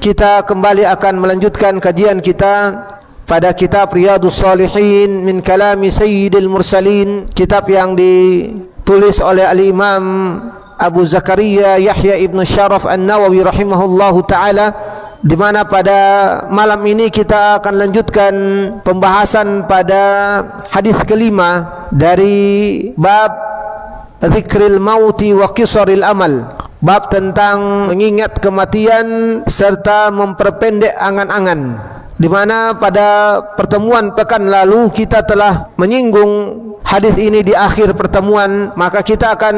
kita kembali akan melanjutkan kajian kita pada kitab Riyadhus Shalihin min kalami Sayyidil Mursalin, kitab yang ditulis oleh Al-Imam Abu Zakaria Yahya ibn Sharaf An-Nawawi rahimahullahu ta'ala, di mana pada malam ini kita akan lanjutkan pembahasan pada hadis kelima dari bab Dzikril Mauti wa Qisaril Amal, bab tentang mengingat kematian serta memperpendek angan-angan, di mana pada pertemuan pekan lalu kita telah menyinggung hadis ini di akhir pertemuan. Maka kita akan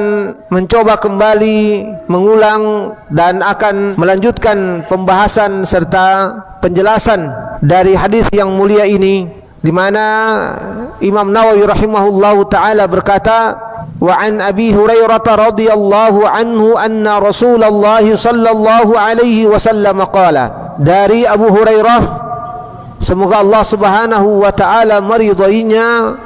mencoba kembali mengulang dan akan melanjutkan pembahasan serta penjelasan dari hadis yang mulia ini, di mana Imam Nawawi rahimahullahu taala berkata, wa an Abi Hurairah radhiyallahu anhu anna Rasulullah sallallahu alaihi wasallam qala, dari Abu Hurairah, semoga Allah Subhanahu wa taala meridainya,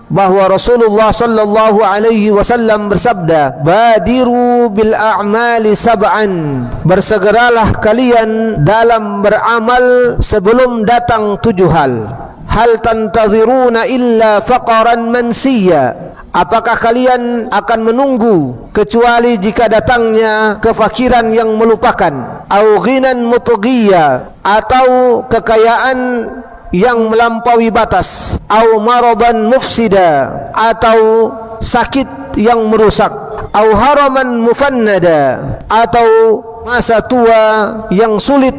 bahwa Rasulullah sallallahu alaihi wasallam bersabda, badiru bil a'mali sab'an, bersegeralah kalian dalam beramal sebelum datang 7 hal. Hal tantaziruna illa faqaran mansiya, apakah kalian akan menunggu kecuali jika datangnya kefakiran yang melupakan, au ghinan mutghiya, atau kekayaan yang melampaui batas, au maradan mufsida, atau sakit yang merusak, au haraman mufannada, atau masa tua yang sulit,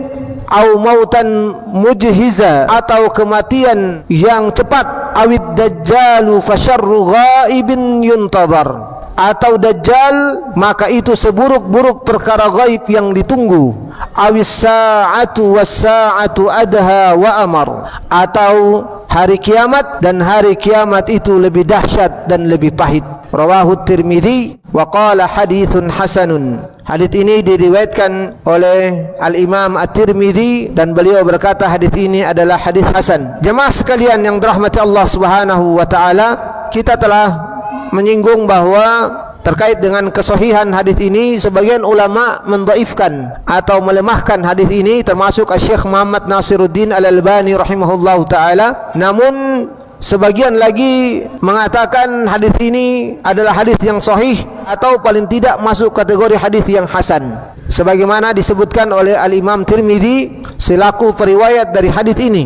au mautan mujhiza, atau kematian yang cepat, awid dajjalu fasyarru ghaibin yuntadhar, atau dajjal maka itu seburuk-buruk perkara gaib yang ditunggu, awis sa'atu was sa'atu adha wa amar, atau hari kiamat dan hari kiamat itu lebih dahsyat dan lebih pahit. Rawahu Tirmidzi wa qala haditsun hasanun. Hadis ini diriwayatkan oleh Al-Imam At-Tirmidzi dan beliau berkata hadis ini adalah hadis hasan. Jemaah sekalian yang dirahmati Allah Subhanahu wa taala, kita telah menyinggung bahwa terkait dengan kesahihan hadis ini, sebagian ulama mendhaifkan atau melemahkan hadis ini, termasuk Syekh Muhammad Nasiruddin Al-Albani rahimahullahu taala. Namun sebagian lagi mengatakan hadis ini adalah hadis yang sahih atau paling tidak masuk kategori hadis yang hasan, sebagaimana disebutkan oleh Al-Imam Tirmidzi selaku periwayat dari hadis ini.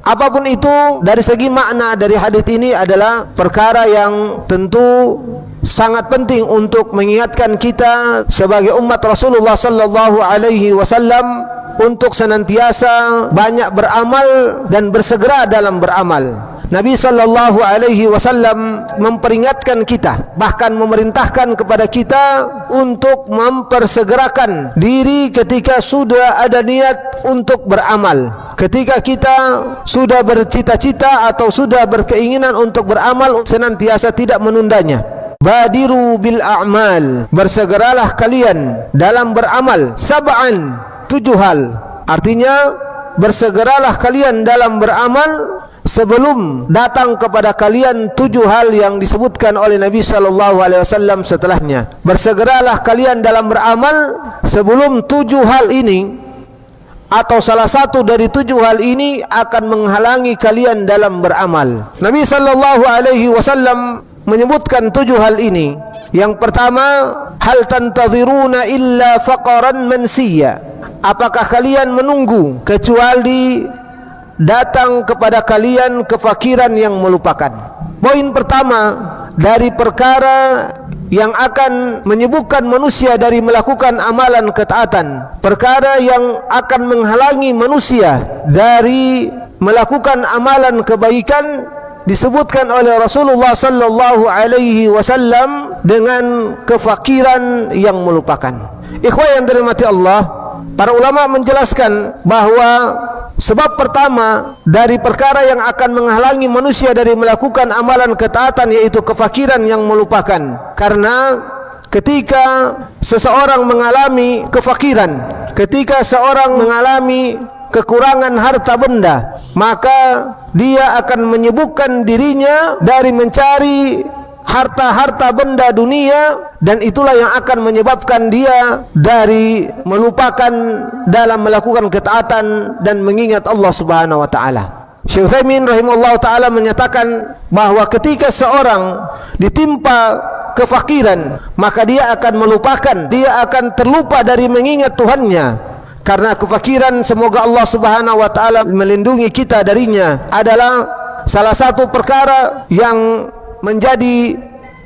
Apapun itu, dari segi makna dari hadis ini adalah perkara yang tentu sangat penting untuk mengingatkan kita sebagai umat Rasulullah sallallahu alaihi wasallam untuk senantiasa banyak beramal dan bersegera dalam beramal. Nabi sallallahu alaihi wasallam memperingatkan kita, bahkan memerintahkan kepada kita untuk mempersegerakan diri ketika sudah ada niat untuk beramal. Ketika kita sudah bercita-cita atau sudah berkeinginan untuk beramal, senantiasa tidak menundanya. Badiru bil a'mal, bersegeralah kalian dalam beramal. Sab'an, 7 hal. Artinya bersegeralah kalian dalam beramal sebelum datang kepada kalian 7 hal yang disebutkan oleh Nabi sallallahu alaihi wasallam setelahnya. Bersegeralah kalian dalam beramal sebelum 7 hal ini, atau salah satu dari 7 hal ini akan menghalangi kalian dalam beramal. Nabi sallallahu alaihi wasallam menyebutkan 7 hal ini. Yang pertama, hal tantaziruna illa faqaran mansiya, apakah kalian menunggu kecuali datang kepada kalian kefakiran yang melupakan. Poin pertama dari perkara yang akan menyibukkan manusia dari melakukan amalan ketaatan, perkara yang akan menghalangi manusia dari melakukan amalan kebaikan, disebutkan oleh Rasulullah sallallahu alaihi wasallam dengan kefakiran yang melupakan. Ikhwah yang dirahmati Allah, para ulama menjelaskan bahwa sebab pertama dari perkara yang akan menghalangi manusia dari melakukan amalan ketaatan yaitu kefakiran yang melupakan. Karena ketika seseorang mengalami kefakiran, ketika seorang mengalami kekurangan harta benda, maka dia akan menyibukkan dirinya dari mencari harta-harta benda dunia, dan itulah yang akan menyebabkan dia dari melupakan dalam melakukan ketaatan dan mengingat Allah Subhanahu wa taala. Syekh Utsaimin rahimahullah taala menyatakan bahwa ketika seorang ditimpa kefakiran, maka dia akan melupakan, dia akan terlupa dari mengingat Tuhannya. Karena kefakiran, semoga Allah Subhanahu wa taala melindungi kita darinya, adalah salah satu perkara yang menjadi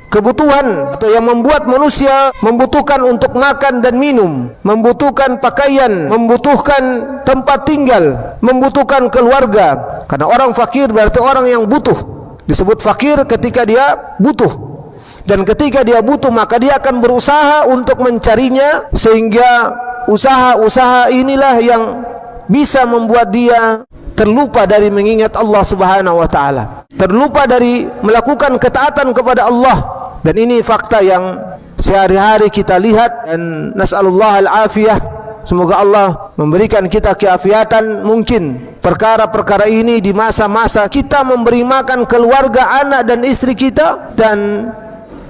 kebutuhan atau yang membuat manusia membutuhkan untuk makan dan minum, membutuhkan pakaian, membutuhkan tempat tinggal, membutuhkan keluarga. Karena orang fakir berarti orang yang butuh. Disebut fakir ketika dia butuh. Dan ketika dia butuh, maka dia akan berusaha untuk mencarinya, sehingga usaha-usaha inilah yang bisa membuat dia terlupa dari mengingat Allah Subhanahu wa taala, terlupa dari melakukan ketaatan kepada Allah. Dan ini fakta yang sehari-hari kita lihat, dan nas'alullah al-afiyah, semoga Allah memberikan kita keafiatan. Mungkin perkara-perkara ini di masa-masa kita memberi makan keluarga, anak dan istri kita, dan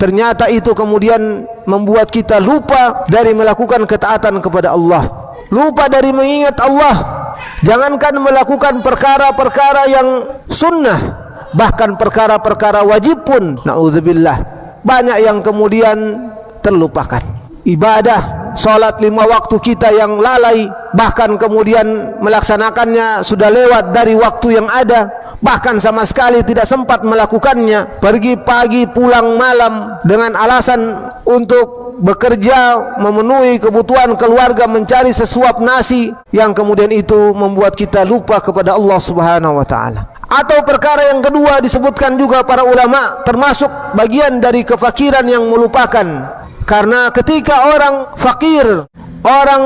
ternyata itu kemudian membuat kita lupa dari melakukan ketaatan kepada Allah, lupa dari mengingat Allah. Jangankan melakukan perkara-perkara yang sunnah, bahkan perkara-perkara wajib pun, na'udzubillah, banyak yang kemudian terlupakan. Ibadah salat 5 waktu kita yang lalai, bahkan kemudian melaksanakannya sudah lewat dari waktu yang ada, bahkan sama sekali tidak sempat melakukannya. Pergi pagi pulang malam dengan alasan untuk bekerja, memenuhi kebutuhan keluarga, mencari sesuap nasi, yang kemudian itu membuat kita lupa kepada Allah Subhanahu wa taala. Atau perkara yang kedua disebutkan juga para ulama, termasuk bagian dari kefakiran yang melupakan. Karena ketika orang fakir, orang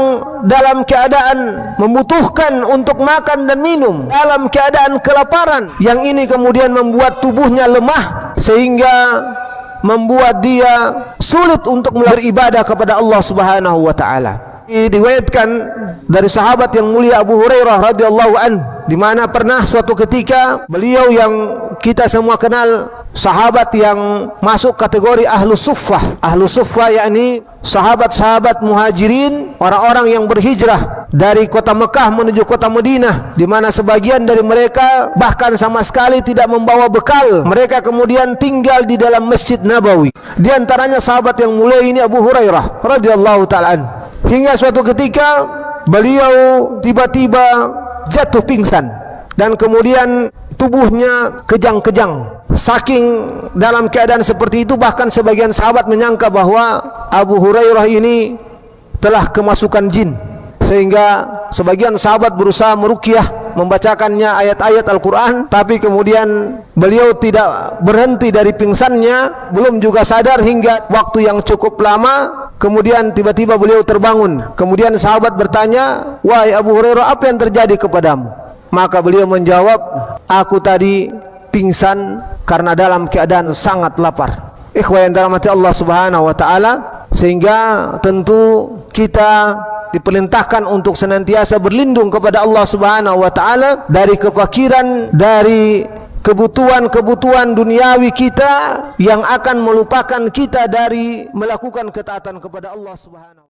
dalam keadaan membutuhkan untuk makan dan minum, dalam keadaan kelaparan, yang ini kemudian membuat tubuhnya lemah, sehingga membuat dia sulit untuk beribadah kepada Allah Subhanahu wa taala. Diriwayatkan dari sahabat yang mulia Abu Hurairah radhiyallahu an, di mana pernah suatu ketika beliau yang kita semua kenal, sahabat yang masuk kategori ahlus suffah. Ahlus suffah yakni sahabat-sahabat muhajirin, orang-orang yang berhijrah dari kota Mekah menuju kota Madinah, di mana sebagian dari mereka bahkan sama sekali tidak membawa bekal. Mereka kemudian tinggal di dalam Masjid Nabawi. Di antaranya sahabat yang mulia ini Abu Hurairah radhiyallahu ta'ala an. Hingga suatu ketika beliau tiba-tiba jatuh pingsan, dan kemudian tubuhnya kejang-kejang. Saking dalam keadaan seperti itu, bahkan sebagian sahabat menyangka bahwa Abu Hurairah ini telah kemasukan jin, sehingga sebagian sahabat berusaha meruqyah, membacakannya ayat-ayat Al-Quran. Tapi kemudian beliau tidak berhenti dari pingsannya, belum juga sadar hingga waktu yang cukup lama. Kemudian tiba-tiba beliau terbangun. Kemudian sahabat bertanya, "Wahai Abu Hurairah, apa yang terjadi kepadamu?" Maka beliau menjawab, "Aku tadi pingsan karena dalam keadaan sangat lapar." Ikhwan yang dirahmati Allah Subhanahu wa taala, sehingga tentu kita diperintahkan untuk senantiasa berlindung kepada Allah Subhanahu wa taala dari kefakiran, dari kebutuhan-kebutuhan duniawi kita yang akan melupakan kita dari melakukan ketaatan kepada Allah Subhanahu